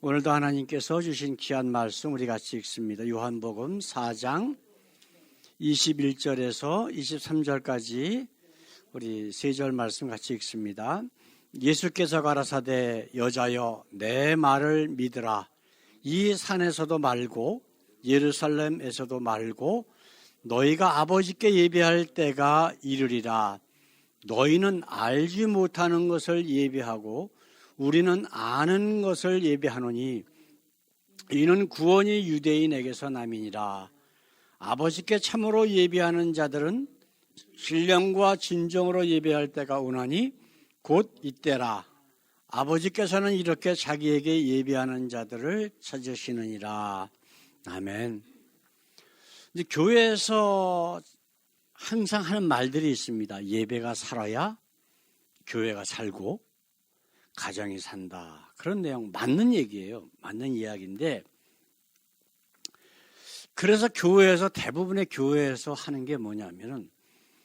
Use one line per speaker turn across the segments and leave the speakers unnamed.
오늘도 하나님께서 주신 귀한 말씀 우리 같이 읽습니다. 요한복음 4장 21절에서 23절까지 우리 세 절 말씀 같이 읽습니다. 예수께서 가라사대 여자여 내 말을 믿으라. 이 산에서도 말고 예루살렘에서도 말고 너희가 아버지께 예배할 때가 이르리라. 너희는 알지 못하는 것을 예배하고 우리는 아는 것을 예배하노니 이는 구원이 유대인에게서 남이니라. 아버지께 참으로 예배하는 자들은 신령과 진정으로 예배할 때가 오나니 곧 이때라. 아버지께서는 이렇게 자기에게 예배하는 자들을 찾으시느니라. 아멘. 이제 교회에서 항상 하는 말들이 있습니다. 예배가 살아야 교회가 살고 가정이 산다. 그런 내용 맞는 얘기예요. 맞는 이야기인데, 그래서 교회에서 대부분의 교회에서 하는 게 뭐냐면은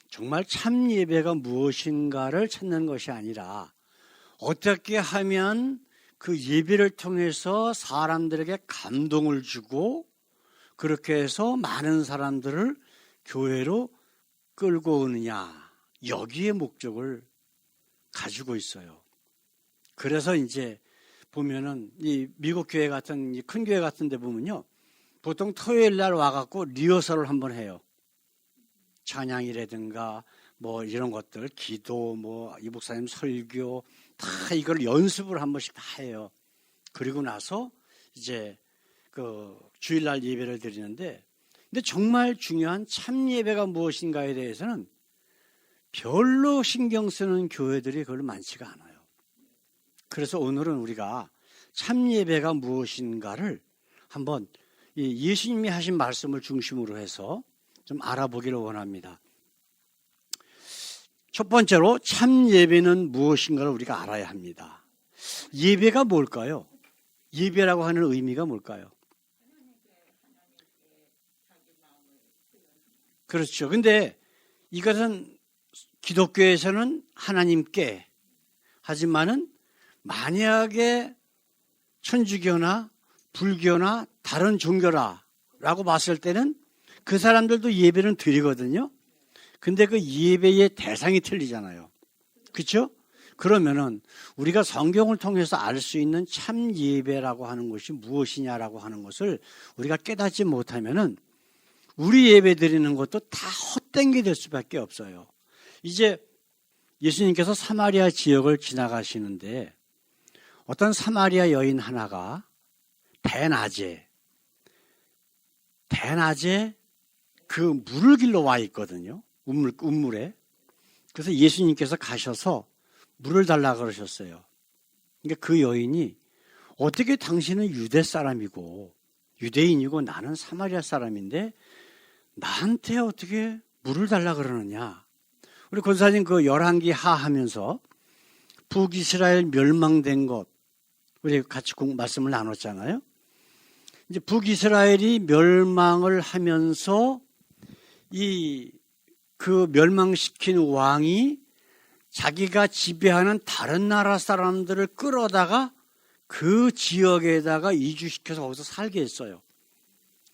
정말 참 예배가 무엇인가를 찾는 것이 아니라 어떻게 하면 그 예배를 통해서 사람들에게 감동을 주고 그렇게 해서 많은 사람들을 교회로 끌고 오느냐, 여기에 목적을 가지고 있어요. 그래서 이제 보면은 이 미국 교회 같은 이 큰 교회 같은 데 보면요, 보통 토요일 날 와갖고 리허설을 한번 해요. 찬양이라든가 뭐 이런 것들, 기도, 뭐 이 목사님 설교 다 이걸 연습을 한 번씩 다 해요. 그리고 나서 이제 그 주일날 예배를 드리는데, 근데 정말 중요한 참 예배가 무엇인가에 대해서는 별로 신경 쓰는 교회들이 별로 많지가 않아요. 그래서 오늘은 우리가 참 예배가 무엇인가를 한번 예수님이 하신 말씀을 중심으로 해서 좀 알아보기를 원합니다. 첫 번째로 참 예배는 무엇인가를 우리가 알아야 합니다. 예배가 뭘까요? 예배라고 하는 의미가 뭘까요? 그렇죠. 근데 이것은 기독교에서는 하나님께, 하지만은 만약에 천주교나 불교나 다른 종교라고 봤을 때는 그 사람들도 예배는 드리거든요. 근데 그 예배의 대상이 틀리잖아요. 그렇죠? 그러면은 우리가 성경을 통해서 알 수 있는 참 예배라고 하는 것이 무엇이냐라고 하는 것을 우리가 깨닫지 못하면은 우리 예배 드리는 것도 다 헛된 게 될 수밖에 없어요. 이제 예수님께서 사마리아 지역을 지나가시는데 어떤 사마리아 여인 하나가 대낮에 그 물을 길러 와 있거든요. 우물에. 그래서 예수님께서 가셔서 물을 달라 그러셨어요. 그러니까 그 여인이 어떻게 당신은 유대 사람이고 유대인이고 나는 사마리아 사람인데 나한테 어떻게 물을 달라 그러느냐. 우리 권사님 그 열왕기 하 하면서 북이스라엘 멸망된 것 우리 같이 말씀을 나눴잖아요. 이제 북이스라엘이 멸망을 하면서 그 멸망시킨 왕이 자기가 지배하는 다른 나라 사람들을 끌어다가 그 지역에다가 이주시켜서 거기서 살게 했어요.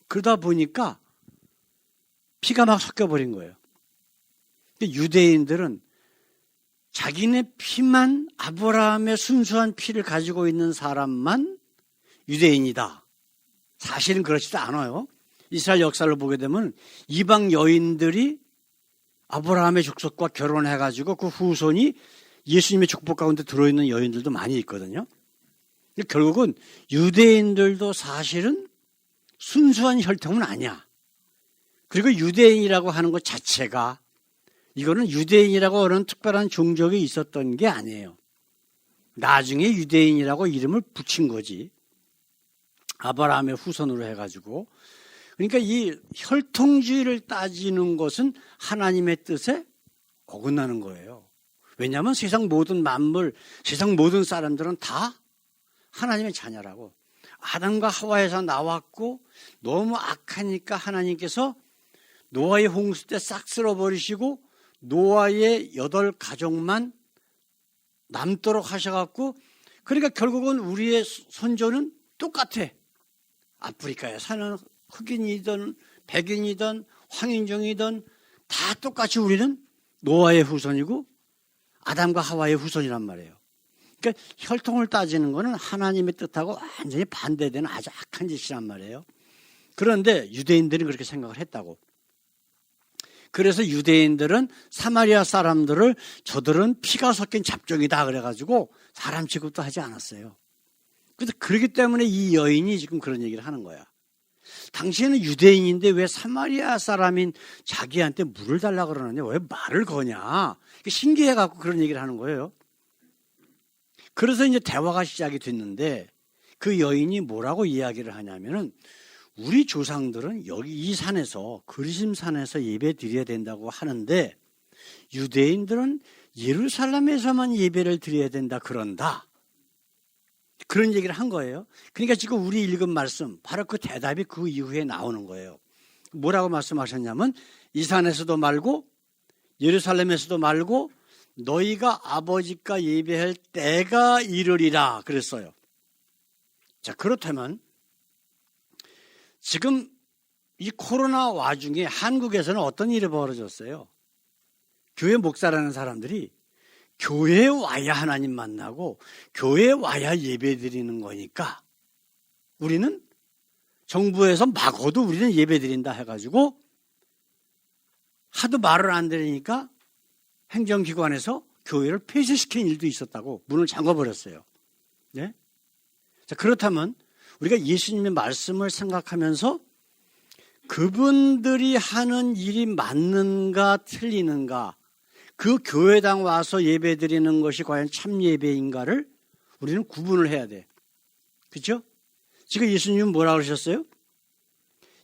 그러다 보니까 피가 막 섞여버린 거예요. 근데 유대인들은 자기네 피만, 아브라함의 순수한 피를 가지고 있는 사람만 유대인이다. 사실은 그렇지도 않아요. 이스라엘 역사를 보게 되면 이방 여인들이 아브라함의 족속과 결혼해가지고 그 후손이 예수님의 족복 가운데 들어있는 여인들도 많이 있거든요. 결국은 유대인들도 사실은 순수한 혈통은 아니야. 그리고 유대인이라고 하는 것 자체가 이거는 유대인이라고 하는 특별한 종족이 있었던 게 아니에요. 나중에 유대인이라고 이름을 붙인 거지. 아브라함의 후손으로 해가지고. 그러니까 이 혈통주의를 따지는 것은 하나님의 뜻에 어긋나는 거예요. 왜냐하면 세상 모든 만물, 세상 모든 사람들은 다 하나님의 자녀라고. 아담과 하와에서 나왔고 너무 악하니까 하나님께서 노아의 홍수 때 싹 쓸어버리시고 노아의 8가족만 남도록 하셔갖고, 그러니까 결국은 우리의 선조는 똑같아. 아프리카에 사는 흑인이든 백인이든 황인종이든 다 똑같이 우리는 노아의 후손이고 아담과 하와의 후손이란 말이에요. 그러니까 혈통을 따지는 것은 하나님의 뜻하고 완전히 반대되는 아주 악한 짓이란 말이에요. 그런데 유대인들은 그렇게 생각을 했다고. 그래서 유대인들은 사마리아 사람들을 저들은 피가 섞인 잡종이다 그래가지고 사람 취급도 하지 않았어요. 그래서 그렇기 때문에 이 여인이 지금 그런 얘기를 하는 거야. 당신은 유대인인데 왜 사마리아 사람인 자기한테 물을 달라고 그러느냐? 왜 말을 거냐? 신기해갖고 그런 얘기를 하는 거예요. 그래서 이제 대화가 시작이 됐는데 그 여인이 뭐라고 이야기를 하냐면은 우리 조상들은 여기 이 산에서 그리심산에서 예배 드려야 된다고 하는데 유대인들은 예루살렘에서만 예배를 드려야 된다 그런다. 그런 얘기를 한 거예요. 그러니까 지금 우리 읽은 말씀 바로 그 대답이 그 이후에 나오는 거예요. 뭐라고 말씀하셨냐면 이 산에서도 말고 예루살렘에서도 말고 너희가 아버지가 예배할 때가 이르리라 그랬어요. 자, 그렇다면 지금 이 코로나 와중에 한국에서는 어떤 일이 벌어졌어요? 교회 목사라는 사람들이 교회에 와야 하나님 만나고 교회에 와야 예배 드리는 거니까 우리는 정부에서 막어도 우리는 예배 드린다 해가지고 하도 말을 안 들으니까 행정기관에서 교회를 폐쇄시킨 일도 있었다고 문을 잠궈버렸어요. 네? 자, 그렇다면 우리가 예수님의 말씀을 생각하면서 그분들이 하는 일이 맞는가 틀리는가 그 교회당 와서 예배 드리는 것이 과연 참 예배인가를 우리는 구분을 해야 돼. 그렇죠? 지금 예수님은 뭐라고 그러셨어요?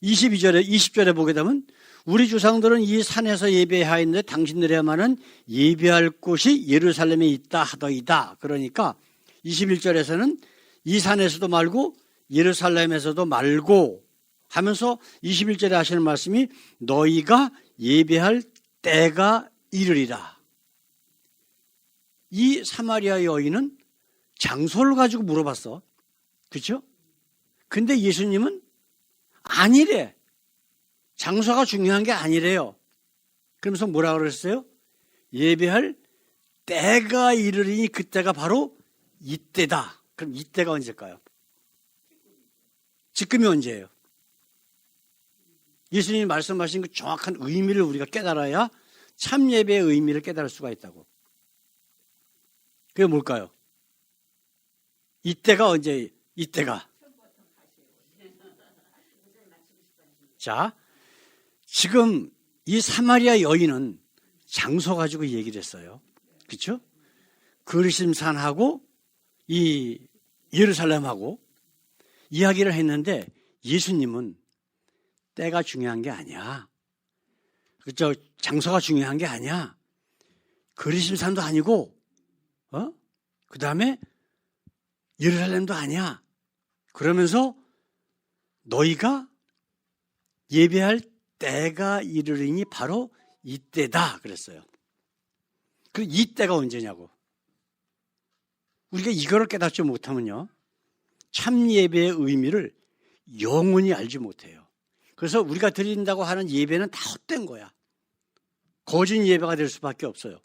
20절에 보게 되면 우리 조상들은 이 산에서 예배하였는데 당신들에게만은 예배할 곳이 예루살렘에 있다 하더이다. 그러니까 21절에서는 이 산에서도 말고 예루살렘에서도 말고 하면서 21절에 하시는 말씀이 너희가 예배할 때가 이르리라. 이 사마리아 여인은 장소를 가지고 물어봤어. 그렇죠? 근데 예수님은 아니래. 장소가 중요한 게 아니래요. 그러면서 뭐라 그랬어요? 예배할 때가 이르리니 그때가 바로 이때다. 그럼 이때가 언제일까요? 지금이 언제예요? 예수님이 말씀하신 그 정확한 의미를 우리가 깨달아야 참 예배의 의미를 깨달을 수가 있다고. 그게 뭘까요? 이때가 언제, 이때가. 자, 지금 이 사마리아 여인은 장소 가지고 얘기를 했어요. 그렇죠? 그리심산하고 이 예루살렘하고 이야기를 했는데 예수님은 때가 중요한 게 아니야. 그죠? 장소가 중요한 게 아니야. 그리심산도 아니고, 그 다음에 예루살렘도 아니야. 그러면서 너희가 예배할 때가 이르리니 바로 이때다 그랬어요. 그 이때가 언제냐고. 우리가 이거를 깨닫지 못하면요, 참 예배의 의미를 영원히 알지 못해요. 그래서 우리가 드린다고 하는 예배는 다 헛된 거야. 거짓 예배가 될 수밖에 없어요.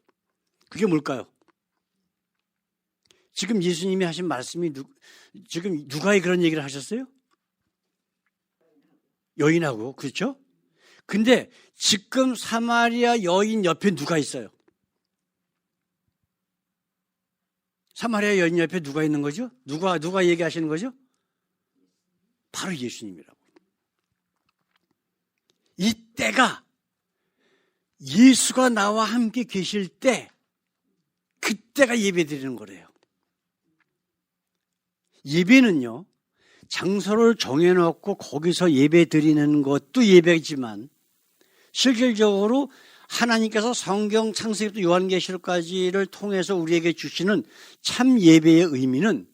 그게 뭘까요? 지금 예수님이 하신 말씀이 지금 누가 그런 얘기를 하셨어요? 여인하고, 그렇죠? 근데 지금 사마리아 여인 옆에 누가 있어요? 사마리아 여인 옆에 누가 있는 거죠? 누가 얘기하시는 거죠? 바로 예수님이라고. 이때가 예수가 나와 함께 계실 때, 그때가 예배 드리는 거래요. 예배는요, 장소를 정해놓고 거기서 예배 드리는 것도 예배지만 실질적으로 하나님께서 성경 창세기부터 요한계시록까지를 통해서 우리에게 주시는 참 예배의 의미는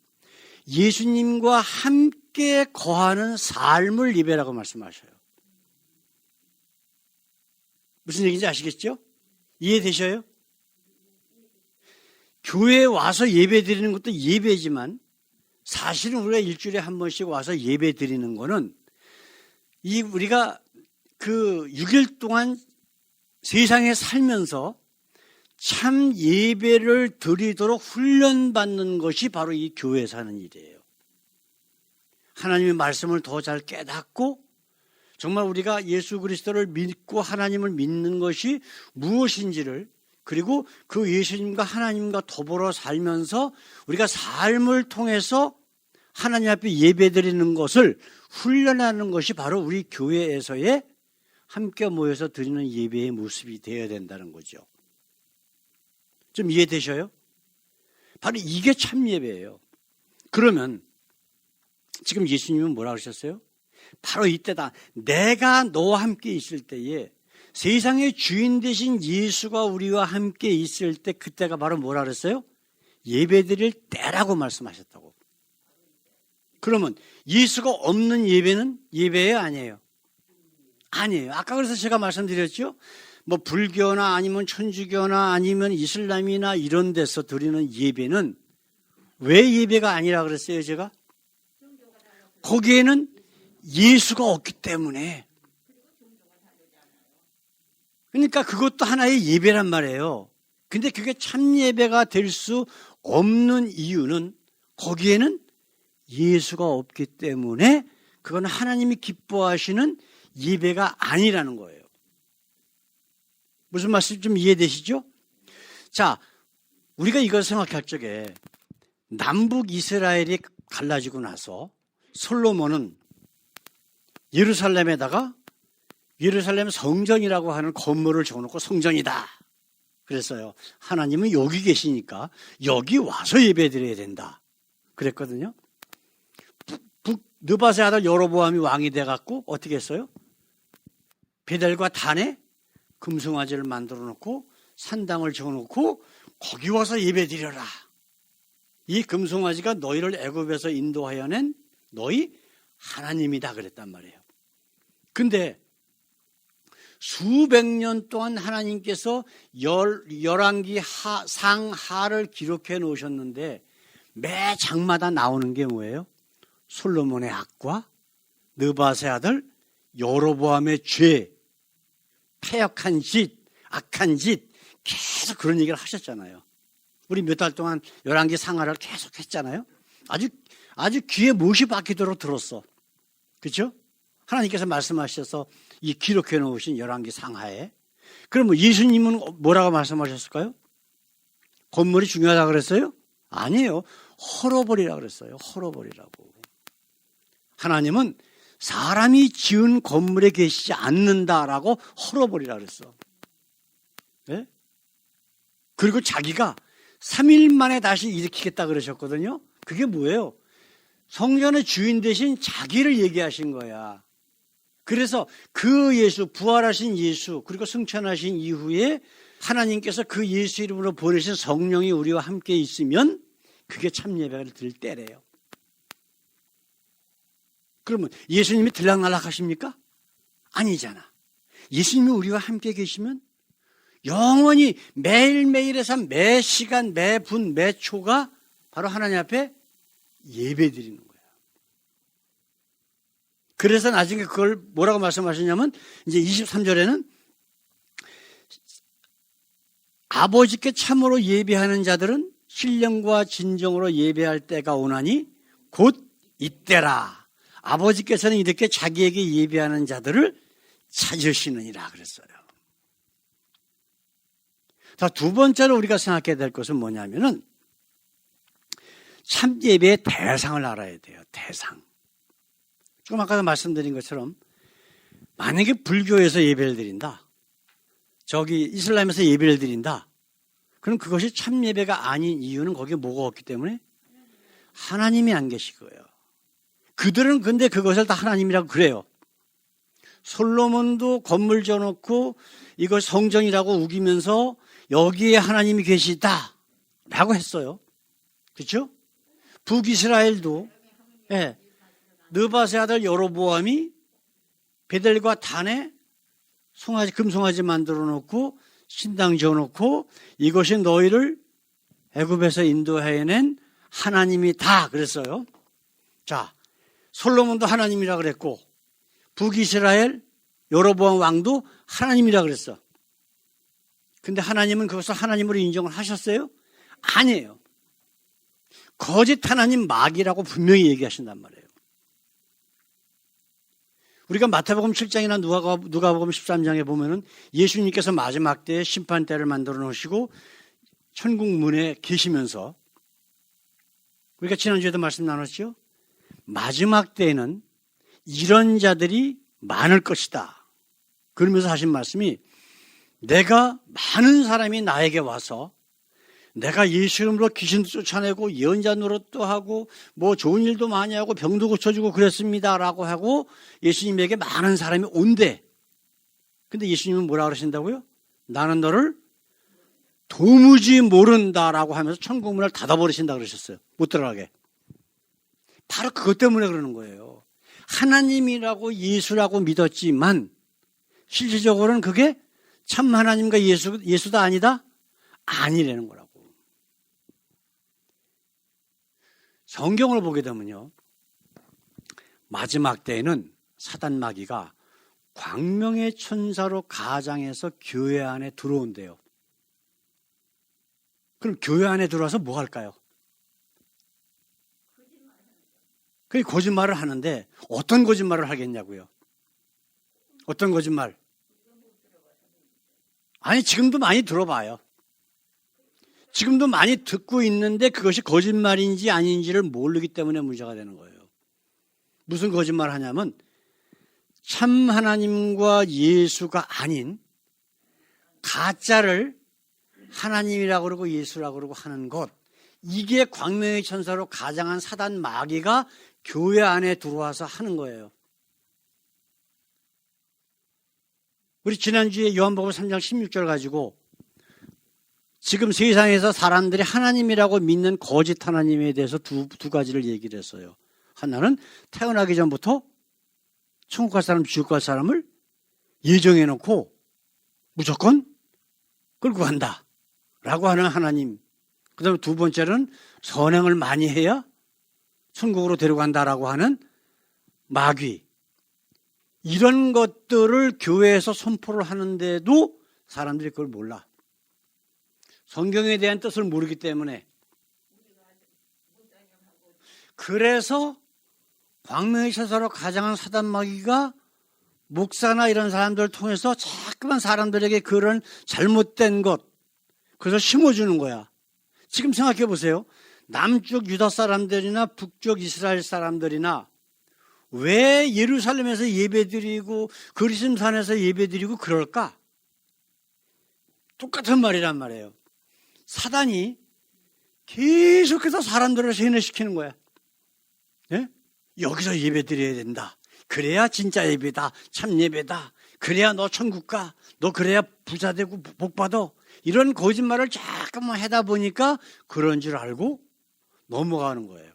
예수님과 함께 거하는 삶을 예배라고 말씀하셔요. 무슨 얘기인지 아시겠죠? 이해되셔요? 교회에 와서 예배 드리는 것도 예배지만 사실은 우리가 일주일에 한 번씩 와서 예배 드리는 거는 우리가 그 6일 동안 세상에 살면서 참 예배를 드리도록 훈련받는 것이 바로 이 교회에서 하는 일이에요. 하나님의 말씀을 더 잘 깨닫고 정말 우리가 예수 그리스도를 믿고 하나님을 믿는 것이 무엇인지를, 그리고 그 예수님과 하나님과 더불어 살면서 우리가 삶을 통해서 하나님 앞에 예배드리는 것을 훈련하는 것이 바로 우리 교회에서의 함께 모여서 드리는 예배의 모습이 되어야 된다는 거죠. 좀 이해되셔요? 바로 이게 참 예배예요. 그러면 지금 예수님은 뭐라고 하셨어요? 바로 이때다. 내가 너와 함께 있을 때에, 세상의 주인 되신 예수가 우리와 함께 있을 때, 그때가 바로 뭐라 그랬어요? 예배드릴 때라고 말씀하셨다고. 그러면 예수가 없는 예배는 예배예요, 아니에요? 아니에요. 아까 그래서 제가 말씀드렸죠. 뭐 불교나 아니면 천주교나 아니면 이슬람이나 이런 데서 드리는 예배는 왜 예배가 아니라 그랬어요, 제가? 거기에는 예수가 없기 때문에. 그러니까 그것도 하나의 예배란 말이에요. 근데 그게 참 예배가 될 수 없는 이유는 거기에는 예수가 없기 때문에 그건 하나님이 기뻐하시는 예배가 아니라는 거예요. 무슨 말씀 좀 이해되시죠? 자, 우리가 이걸 생각할 적에 남북 이스라엘이 갈라지고 나서 솔로몬은 예루살렘에다가 예루살렘 성전이라고 하는 건물을 지어놓고 성전이다 그랬어요. 하나님은 여기 계시니까 여기 와서 예배드려야 된다 그랬거든요. 느밧의 아들 여로보암이 왕이 돼갖고 어떻게 했어요? 베델과 단에 금송아지를 만들어 놓고 산당을 지어놓고 거기 와서 예배드려라. 이 금송아지가 너희를 애굽에서 인도하여 낸 너희 하나님이다 그랬단 말이에요. 근데 수백 년 동안 하나님께서 열왕기 상하를 기록해 놓으셨는데 매 장마다 나오는 게 뭐예요? 솔로몬의 악과 느밧의 아들 여로보암의 죄, 패역한 짓, 악한 짓, 계속 그런 얘기를 하셨잖아요. 우리 몇 달 동안 열왕기 상하를 계속 했잖아요. 아주 귀에 못이 박히도록 들었어. 그렇죠? 하나님께서 말씀하셔서 이 기록해 놓으신 열왕기 상하에. 그럼 예수님은 뭐라고 말씀하셨을까요? 건물이 중요하다고 그랬어요? 아니에요. 헐어버리라고 그랬어요. 헐어버리라고. 하나님은 사람이 지은 건물에 계시지 않는다라고 헐어버리라고 그랬어. 네? 그리고 자기가 3일 만에 다시 일으키겠다 그러셨거든요. 그게 뭐예요? 성전의 주인 대신 자기를 얘기하신 거야. 그래서 그 예수, 부활하신 예수, 그리고 승천하신 이후에 하나님께서 그 예수 이름으로 보내신 성령이 우리와 함께 있으면 그게 참 예배를 드릴 때래요. 그러면 예수님이 들락날락 하십니까? 아니잖아. 예수님이 우리와 함께 계시면 영원히 매일매일에서 매 시간, 매 분, 매 초가 바로 하나님 앞에 예배 드리는 거예요. 그래서 나중에 그걸 뭐라고 말씀하시냐면 이제 23절에는 아버지께 참으로 예배하는 자들은 신령과 진정으로 예배할 때가 오나니 곧 이때라. 아버지께서는 이렇게 자기에게 예배하는 자들을 찾으시느니라 그랬어요. 자, 두 번째로 우리가 생각해야 될 것은 뭐냐면은 참 예배의 대상을 알아야 돼요. 대상. 조금 아까 말씀드린 것처럼 만약에 불교에서 예배를 드린다. 저기 이슬람에서 예배를 드린다. 그럼 그것이 참 예배가 아닌 이유는 거기에 뭐가 없기 때문에 하나님이 안 계시고요. 그들은 근데 그것을 다 하나님이라고 그래요. 솔로몬도 건물 지어놓고 이거 성전이라고 우기면서 여기에 하나님이 계시다 라고 했어요. 그렇죠? 북이스라엘도 느밧의 아들 여로보암이 베델과 단에 금송아지 만들어 놓고 신당 지어놓고 이것이 너희를 애굽에서 인도해낸 하나님이 다 그랬어요. 자, 솔로몬도 하나님이라 그랬고 북이스라엘 여로보암 왕도 하나님이라 그랬어. 근데 하나님은 그것을 하나님으로 인정을 하셨어요? 아니에요. 거짓 하나님 마귀라고 분명히 얘기하신단 말이에요. 우리가 마태복음 7장이나 누가복음 13장에 보면은 예수님께서 마지막 때에 심판대를 만들어 놓으시고 천국 문에 계시면서 우리가 지난주에도 말씀 나눴죠? 마지막 때에는 이런 자들이 많을 것이다. 그러면서 하신 말씀이 내가 많은 사람이 나에게 와서 내가 예수 이름으로 귀신도 쫓아내고 예언자 노릇도 하고 뭐 좋은 일도 많이 하고 병도 고쳐주고 그랬습니다라고 하고 예수님에게 많은 사람이 온대. 근데 예수님은 뭐라 그러신다고요? 나는 너를 도무지 모른다라고 하면서 천국 문을 닫아버리신다 그러셨어요. 못 들어가게. 바로 그것 때문에 그러는 거예요. 하나님이라고 예수라고 믿었지만 실질적으로는 그게 참 하나님과 예수다 아니다? 아니라는 거라고. 성경을 보게 되면요. 마지막 때에는 사단 마귀가 광명의 천사로 가장해서 교회 안에 들어온대요. 그럼 교회 안에 들어와서 뭐 할까요? 그 거짓말을 하는데 어떤 거짓말을 하겠냐고요? 어떤 거짓말? 아니 지금도 많이 들어봐요. 지금도 많이 듣고 있는데 그것이 거짓말인지 아닌지를 모르기 때문에 문제가 되는 거예요. 무슨 거짓말을 하냐면 참 하나님과 예수가 아닌 가짜를 하나님이라고 그러고 예수라고 그러고 하는 것, 이게 광명의 천사로 가장한 사단 마귀가 교회 안에 들어와서 하는 거예요. 우리 지난주에 요한복음 3장 16절 가지고 지금 세상에서 사람들이 하나님이라고 믿는 거짓 하나님에 대해서 두 가지를 얘기를 했어요. 하나는 태어나기 전부터 천국 갈 사람, 지옥 갈 사람을 예정해 놓고 무조건 끌고 간다 라고 하는 하나님. 그 다음에 두 번째는 선행을 많이 해야 천국으로 데려간다라고 하는 마귀. 이런 것들을 교회에서 선포를 하는데도 사람들이 그걸 몰라. 성경에 대한 뜻을 모르기 때문에. 그래서 광명의 천사로 가장한 사단 마귀가 목사나 이런 사람들을 통해서 자꾸만 사람들에게 그런 잘못된 것, 그래서 심어주는 거야. 지금 생각해 보세요. 남쪽 유다 사람들이나 북쪽 이스라엘 사람들이나 왜 예루살렘에서 예배드리고 그리심산에서 예배드리고 그럴까? 똑같은 말이란 말이에요. 사단이 계속해서 사람들을 세뇌시키는 거야. 예? 여기서 예배드려야 된다. 그래야 진짜 예배다. 참 예배다. 그래야 너 천국 가. 너 그래야 부자 되고 복 받아. 이런 거짓말을 자꾸만 하다 보니까 그런 줄 알고 넘어가는 거예요.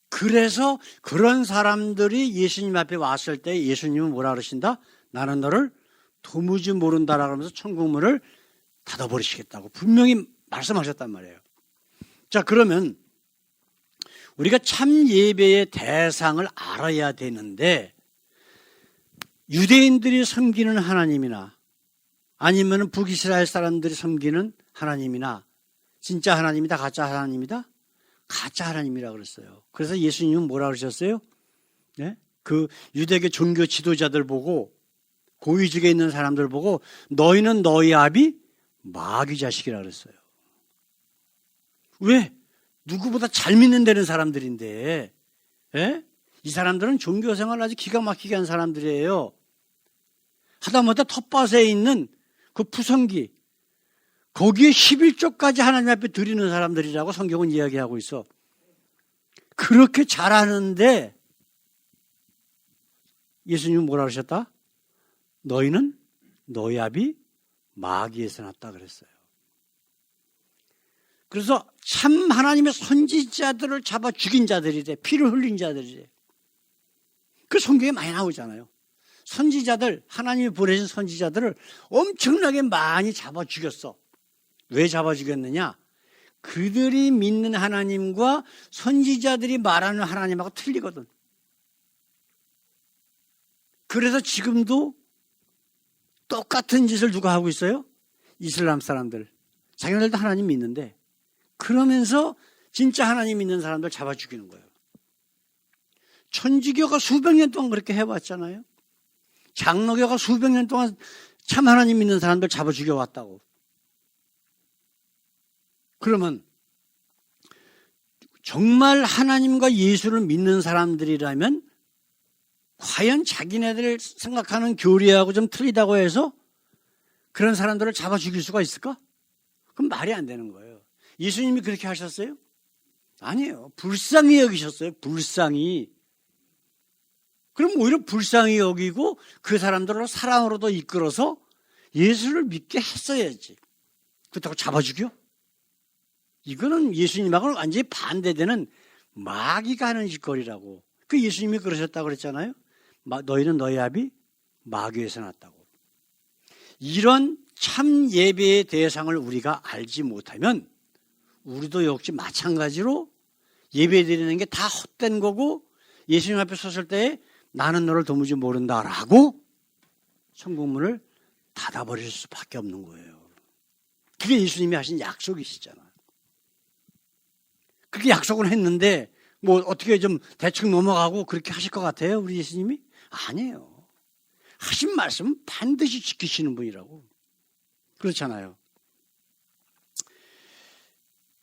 그래서 그런 사람들이 예수님 앞에 왔을 때 예수님은 뭐라 그러신다? 나는 너를 도무지 모른다라고 하면서 천국 문을 닫아버리시겠다고 분명히 말씀하셨단 말이에요. 자, 그러면 우리가 참 예배의 대상을 알아야 되는데 유대인들이 섬기는 하나님이나 아니면 북이스라엘 사람들이 섬기는 하나님이나 진짜 하나님이다, 가짜 하나님이다? 가짜 하나님이라 그랬어요. 그래서 예수님은 뭐라 그러셨어요? 네? 그 유대교 종교 지도자들 보고 고위직에 있는 사람들 보고 너희는 너희 아비 마귀 자식이라 그랬어요. 왜? 누구보다 잘 믿는다는 사람들인데, 예? 이 사람들은 종교 생활을 아주 기가 막히게 한 사람들이에요. 하다못해 텃밭에 있는 그 푸성기, 거기에 11조까지 하나님 앞에 드리는 사람들이라고 성경은 이야기하고 있어. 그렇게 잘하는데 예수님은 뭐라 그러셨다? 너희는 너희 아비 마귀에서 났다 그랬어요. 그래서 참 하나님의 선지자들을 잡아 죽인 자들이래. 피를 흘린 자들이래. 그 성경에 많이 나오잖아요. 선지자들, 하나님이 보내신 선지자들을 엄청나게 많이 잡아 죽였어. 왜 잡아 죽였느냐? 그들이 믿는 하나님과 선지자들이 말하는 하나님하고 틀리거든. 그래서 지금도 똑같은 짓을 누가 하고 있어요? 이슬람 사람들. 자기네들도 하나님 믿는데 그러면서 진짜 하나님 믿는 사람들 잡아 죽이는 거예요. 천주교가 수백 년 동안 그렇게 해왔잖아요. 장로교가 수백 년 동안 참 하나님 믿는 사람들 잡아 죽여왔다고. 그러면 정말 하나님과 예수를 믿는 사람들이라면 과연 자기네들 생각하는 교리하고 좀 틀리다고 해서 그런 사람들을 잡아 죽일 수가 있을까? 그럼 말이 안 되는 거예요. 예수님이 그렇게 하셨어요? 아니에요. 불쌍히 여기셨어요. 불쌍히. 그럼 오히려 불쌍히 여기고 그 사람들을 사랑으로도 이끌어서 예수를 믿게 했어야지. 그렇다고 잡아 죽여? 이거는 예수님하고는 완전히 반대되는 마귀가 하는 짓거리라고. 그 예수님이 그러셨다고 그랬잖아요. 너희는 너희 아비 마귀에서 났다고. 이런 참 예배의 대상을 우리가 알지 못하면 우리도 역시 마찬가지로 예배 드리는 게 다 헛된 거고 예수님 앞에 섰을 때 나는 너를 도무지 모른다라고 천국문을 닫아버릴 수밖에 없는 거예요. 그게 예수님이 하신 약속이시잖아요. 그렇게 약속을 했는데 뭐 어떻게 좀 대충 넘어가고 그렇게 하실 것 같아요? 우리 예수님이? 아니에요. 하신 말씀은 반드시 지키시는 분이라고. 그렇잖아요.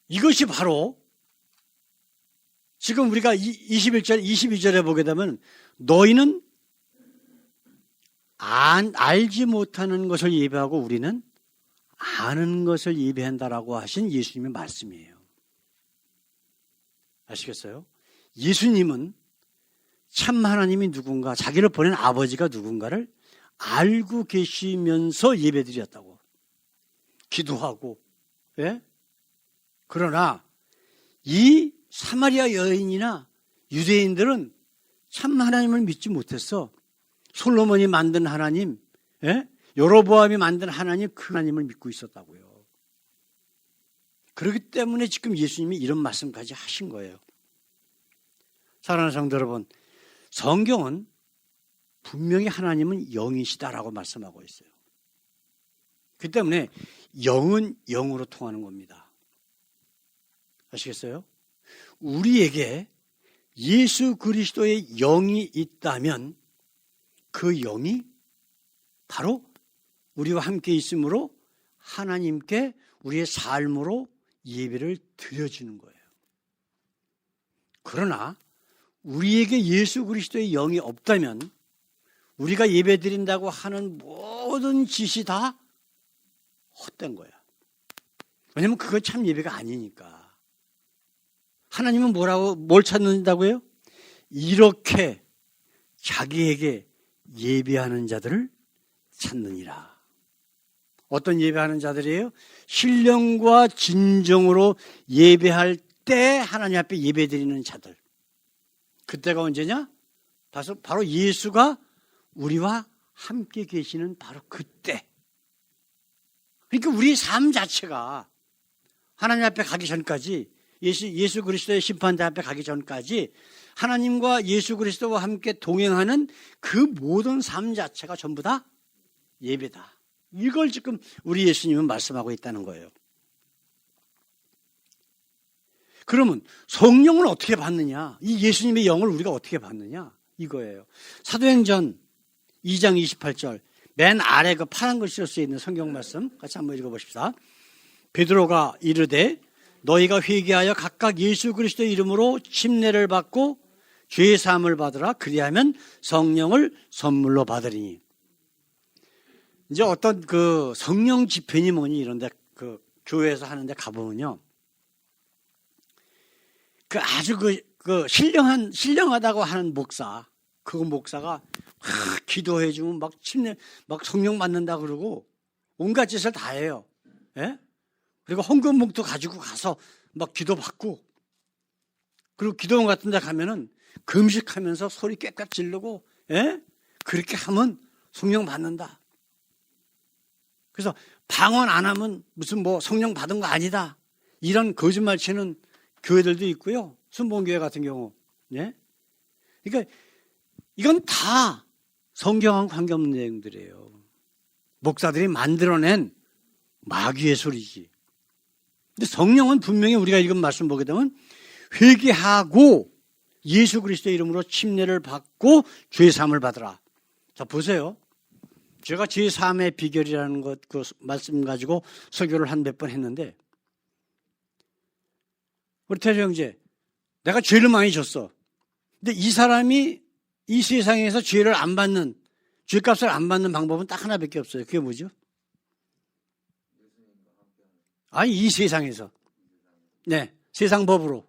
이것이 바로 지금 우리가 21절, 22절에 보게 되면 너희는 알지 못하는 것을 예배하고 우리는 아는 것을 예배한다라고 하신 예수님의 말씀이에요. 아시겠어요? 예수님은 참 하나님이 누군가, 자기를 보낸 아버지가 누군가를 알고 계시면서 예배드렸다고. 기도하고. 예? 그러나 이 사마리아 여인이나 유대인들은 참 하나님을 믿지 못했어. 솔로몬이 만든 하나님, 예? 여로보암이 만든 하나님, 그 하나님을 믿고 있었다고요. 그렇기 때문에 지금 예수님이 이런 말씀까지 하신 거예요. 사랑하는 성도 여러분, 성경은 분명히 하나님은 영이시다라고 말씀하고 있어요. 그 때문에 영은 영으로 통하는 겁니다. 아시겠어요? 우리에게 예수 그리스도의 영이 있다면 그 영이 바로 우리와 함께 있으므로 하나님께 우리의 삶으로 예배를 드려지는 거예요. 그러나 우리에게 예수 그리스도의 영이 없다면 우리가 예배 드린다고 하는 모든 짓이 다 헛된 거야. 왜냐하면 그건 참 예배가 아니니까. 하나님은 뭘 찾는다고요? 이렇게 자기에게 예배하는 자들을 찾느니라. 어떤 예배하는 자들이에요? 신령과 진정으로 예배할 때 하나님 앞에 예배드리는 자들. 그때가 언제냐? 바로 예수가 우리와 함께 계시는 바로 그때. 그러니까 우리 삶 자체가 하나님 앞에 가기 전까지, 예수 그리스도의 심판대 앞에 가기 전까지 하나님과 예수 그리스도와 함께 동행하는 그 모든 삶 자체가 전부 다 예배다. 이걸 지금 우리 예수님은 말씀하고 있다는 거예요. 그러면 성령을 어떻게 받느냐? 이 예수님의 영을 우리가 어떻게 받느냐? 이거예요. 사도행전 2장 28절 맨 아래 그 파란 글씨로 쓰여 있는 성경 말씀 같이 한번 읽어보십시다. 베드로가 이르되 너희가 회개하여 각각 예수 그리스도의 이름으로 침례를 받고 죄 사함을 받으라. 그리하면 성령을 선물로 받으리니. 이제 어떤 그 성령 집회니 뭐니 이런데 그 교회에서 하는데 가보면요, 그 아주 그 신령하다고 하는 목사가 막 기도해주면 막 침례, 막 성령 받는다 그러고 온갖 짓을 다 해요. 예? 그리고 헌금봉투 가지고 가서 막 기도받고, 그리고 기도원 같은 데 가면은 금식하면서 소리 꽥꽥 지르고, 예? 그렇게 하면 성령 받는다. 그래서 방언 안 하면 무슨 뭐 성령 받은 거 아니다. 이런 거짓말 치는 교회들도 있고요. 순복음교회 같은 경우. 네? 그러니까 이건 다 성경하고 관계없는 내용들이에요. 목사들이 만들어낸 마귀의 소리지. 근데 성령은 분명히 우리가 읽은 말씀 보게 되면 회개하고 예수 그리스도의 이름으로 침례를 받고 죄사함을 받으라. 자, 보세요. 제가 죄사함의 비결이라는 것, 그 말씀 가지고 설교를 한 몇 번 했는데, 우리 태조 형제, 내가 죄를 많이 졌어. 근데 이 사람이 이 세상에서 죄를 안 받는, 죄값을 안 받는 방법은 딱 하나밖에 없어요. 그게 뭐죠? 아니, 이 세상에서. 네, 세상 법으로.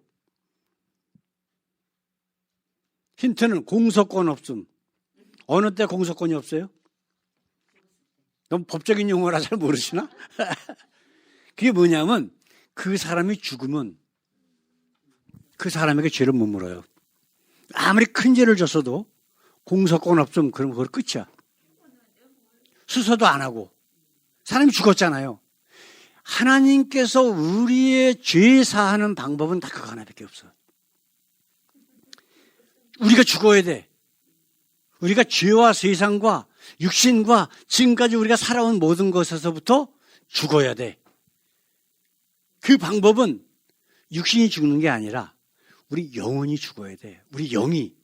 힌트는 공소권 없음. 어느 때 공소권이 없어요? 너무 법적인 용어라 잘 모르시나? 그게 뭐냐면 그 사람이 죽으면 그 사람에게 죄를 못 물어요. 아무리 큰 죄를 졌어도 공소권 없음 그러면 그걸 끝이야. 수소도 안 하고. 사람이 죽었잖아요. 하나님께서 우리의 죄 사하는 방법은 다 그거 하나밖에 없어. 우리가 죽어야 돼. 우리가 죄와 세상과 육신과 지금까지 우리가 살아온 모든 것에서부터 죽어야 돼. 그 방법은 육신이 죽는 게 아니라 우리 영혼이 죽어야 돼. 우리 영이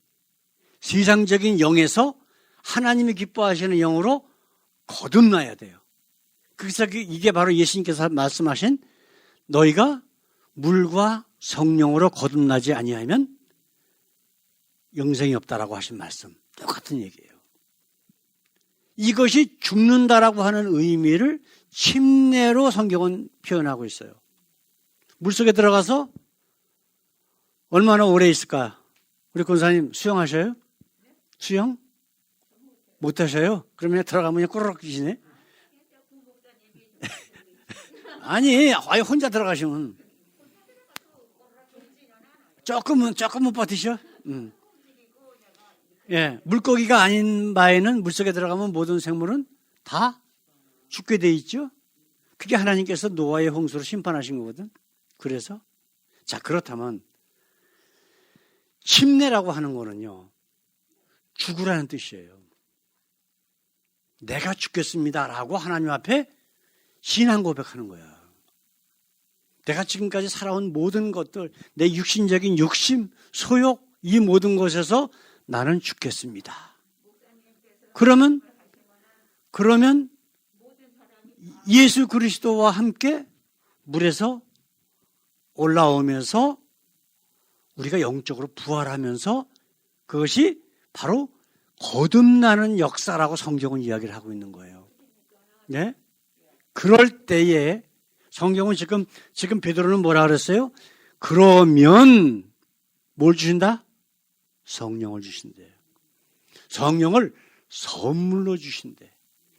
세상적인 영에서 하나님이 기뻐하시는 영으로 거듭나야 돼요. 그래서 이게 바로 예수님께서 말씀하신 너희가 물과 성령으로 거듭나지 아니하면 영생이 없다라고 하신 말씀. 똑같은 얘기예요. 이것이 죽는다라고 하는 의미를 침례로 성경은 표현하고 있어요. 물속에 들어가서 얼마나 오래 있을까? 우리 권사님 수영하셔요? 수영? 못하셔요? 그러면 들어가면 그냥 꼬르륵 끼시네? 아니, 아예 혼자 들어가시면 조금은 버티셔? 예, 물고기가 아닌 바에는 물속에 들어가면 모든 생물은 다 죽게 돼 있죠? 그게 하나님께서 노아의 홍수로 심판하신 거거든. 그래서 자, 그렇다면 침례라고 하는 거는요, 죽으라는 뜻이에요. 내가 죽겠습니다라고 하나님 앞에 신앙 고백하는 거야. 내가 지금까지 살아온 모든 것들, 내 육신적인 욕심, 소욕, 이 모든 것에서 나는 죽겠습니다. 그러면 예수 그리스도와 함께 물에서 올라오면서 우리가 영적으로 부활하면서 그것이 바로 거듭나는 역사라고 성경은 이야기를 하고 있는 거예요. 네? 그럴 때에 성경은 지금 베드로는 뭐라 그랬어요? 그러면 뭘 주신다? 성령을 주신대요. 성령을 선물로 주신대.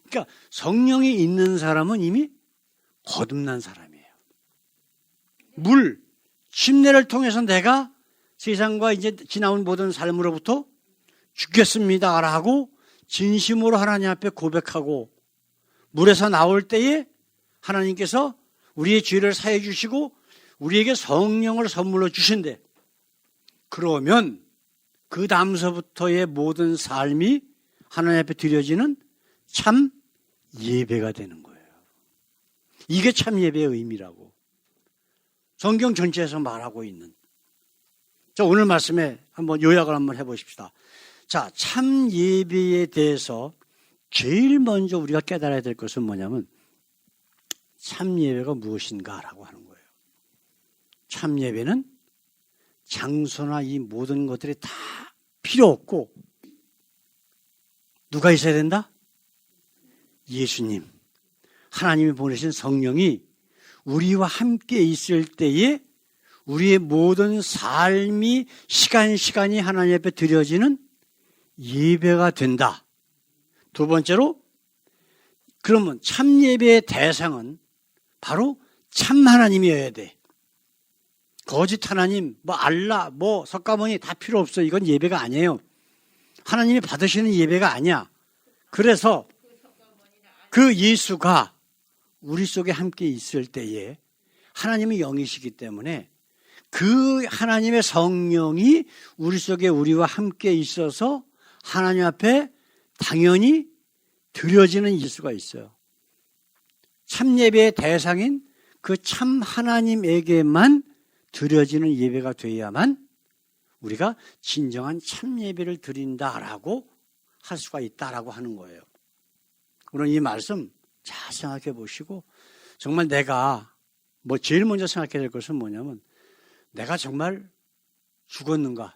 그러니까 성령이 있는 사람은 이미 거듭난 사람이에요. 침례를 통해서 내가 세상과 이제 지나온 모든 삶으로부터 죽겠습니다라고 진심으로 하나님 앞에 고백하고 물에서 나올 때에 하나님께서 우리의 죄를 사해 주시고 우리에게 성령을 선물로 주신대. 그러면 그 다음서부터의 모든 삶이 하나님 앞에 드려지는 참 예배가 되는 거예요. 이게 참 예배의 의미라고 성경 전체에서 말하고 있는. 자, 오늘 말씀에 한번 요약을 한번 해보십시다. 자, 참 예배에 대해서 제일 먼저 우리가 깨달아야 될 것은 뭐냐면 참 예배가 무엇인가라고 하는 거예요. 참 예배는 장소나 이 모든 것들이 다 필요 없고 누가 있어야 된다? 예수님, 하나님이 보내신 성령이 우리와 함께 있을 때에 우리의 모든 삶이 시간이 하나님 앞에 드려지는 예배가 된다. 두 번째로, 그러면 참 예배의 대상은 바로 참 하나님이어야 돼. 거짓 하나님, 알라, 석가모니 다 필요 없어. 이건 예배가 아니에요. 하나님이 받으시는 예배가 아니야. 그래서 그 예수가 우리 속에 함께 있을 때에 하나님은 영이시기 때문에 그 하나님의 성령이 우리 속에 우리와 함께 있어서 하나님 앞에 당연히 드려지는 일수가 있어요. 참 예배의 대상인 그 참 하나님에게만 드려지는 예배가 돼야만 우리가 진정한 참 예배를 드린다라고 할 수가 있다라고 하는 거예요. 오늘 이 말씀 잘 생각해 보시고 정말 내가 제일 먼저 생각해야 될 것은 뭐냐면 내가 정말 죽었는가?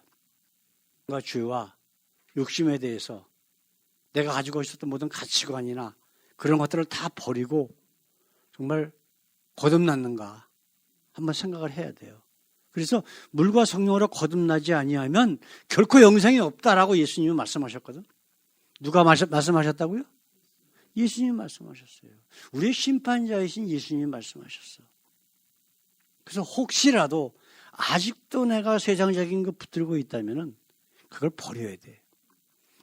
죄와 욕심에 대해서 내가 가지고 있었던 모든 가치관이나 그런 것들을 다 버리고 정말 거듭났는가? 한번 생각을 해야 돼요. 그래서 물과 성령으로 거듭나지 아니하면 결코 영생이 없다라고 예수님이 말씀하셨거든. 누가 말씀하셨다고요? 예수님이 말씀하셨어요. 우리의 심판자이신 예수님이 말씀하셨어. 그래서 혹시라도 아직도 내가 세상적인 거 붙들고 있다면 그걸 버려야 돼.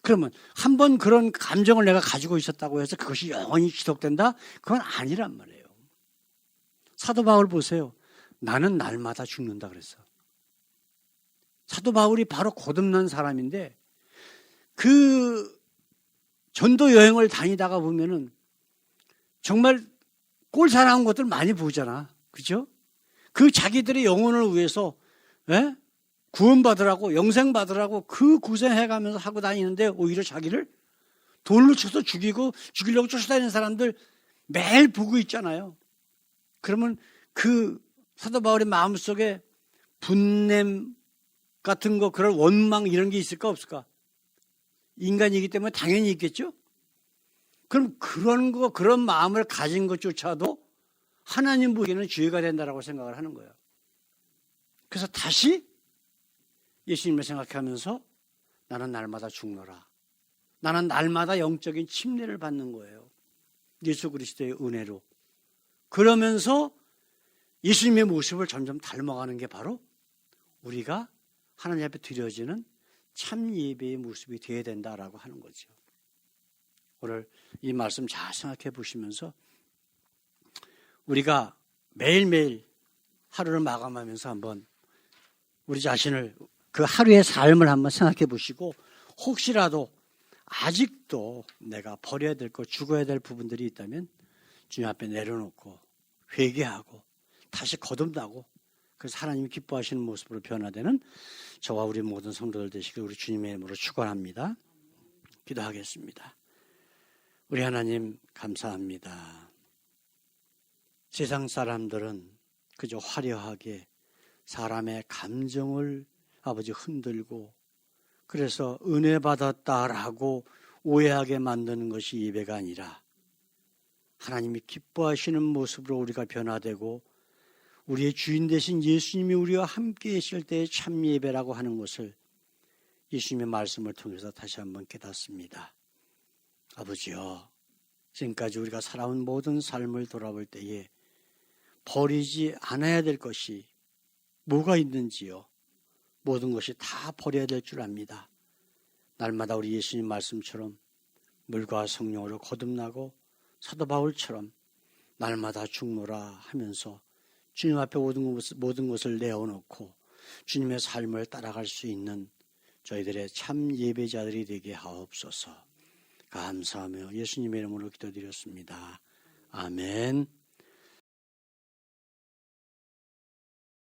그러면 한번 그런 감정을 내가 가지고 있었다고 해서 그것이 영원히 지속된다? 그건 아니란 말이에요. 사도 바울 보세요. 나는 날마다 죽는다 그랬어. 사도 바울이 바로 거듭난 사람인데 그 전도 여행을 다니다가 보면은 정말 꼴사나운 것들 많이 보잖아. 그죠? 그 자기들의 영혼을 위해서 구원받으라고 영생받으라고 그 고생해가면서 하고 다니는데 오히려 자기를 돌로 쳐서 죽이려고 쫓아다니는 사람들 매일 보고 있잖아요. 그러면 그 사도 바울의 마음속에 분냄 같은 거 그런 원망 이런 게 있을까 없을까? 인간이기 때문에 당연히 있겠죠? 그럼 그런 마음을 가진 것조차도 하나님 보기에는 죄가 된다라고 생각을 하는 거예요. 그래서 다시 예수님을 생각하면서 나는 날마다 죽노라. 나는 날마다 영적인 침례를 받는 거예요. 예수 그리스도의 은혜로. 그러면서 예수님의 모습을 점점 닮아가는 게 바로 우리가 하나님 앞에 드려지는 참 예배의 모습이 되어야 된다라고 하는 거죠. 오늘 이 말씀 잘 생각해 보시면서 우리가 매일매일 하루를 마감하면서 한번 우리 자신을 그 하루의 삶을 한번 생각해 보시고 혹시라도 아직도 내가 버려야 될 것, 죽어야 될 부분들이 있다면 주님 앞에 내려놓고 회개하고 다시 거듭나고 그래서 하나님이 기뻐하시는 모습으로 변화되는 저와 우리 모든 성도들 되시길 우리 주님의 이름으로 축원합니다. 기도하겠습니다. 우리 하나님 감사합니다. 세상 사람들은 그저 화려하게 사람의 감정을 아버지 흔들고 그래서 은혜 받았다라고 오해하게 만드는 것이 예배가 아니라 하나님이 기뻐하시는 모습으로 우리가 변화되고 우리의 주인 되신 예수님이 우리와 함께 계실 때의 참 예배라고 하는 것을 예수님의 말씀을 통해서 다시 한번 깨닫습니다. 아버지여, 지금까지 우리가 살아온 모든 삶을 돌아볼 때에 버리지 않아야 될 것이 뭐가 있는지요. 모든 것이 다 버려야 될 줄 압니다. 날마다 우리 예수님 말씀처럼 물과 성령으로 거듭나고 사도 바울처럼 날마다 죽노라 하면서 주님 앞에 모든 것을 내어놓고 주님의 삶을 따라갈 수 있는 저희들의 참 예배자들이 되게 하옵소서. 감사하며 예수님의 이름으로 기도드렸습니다. 아멘.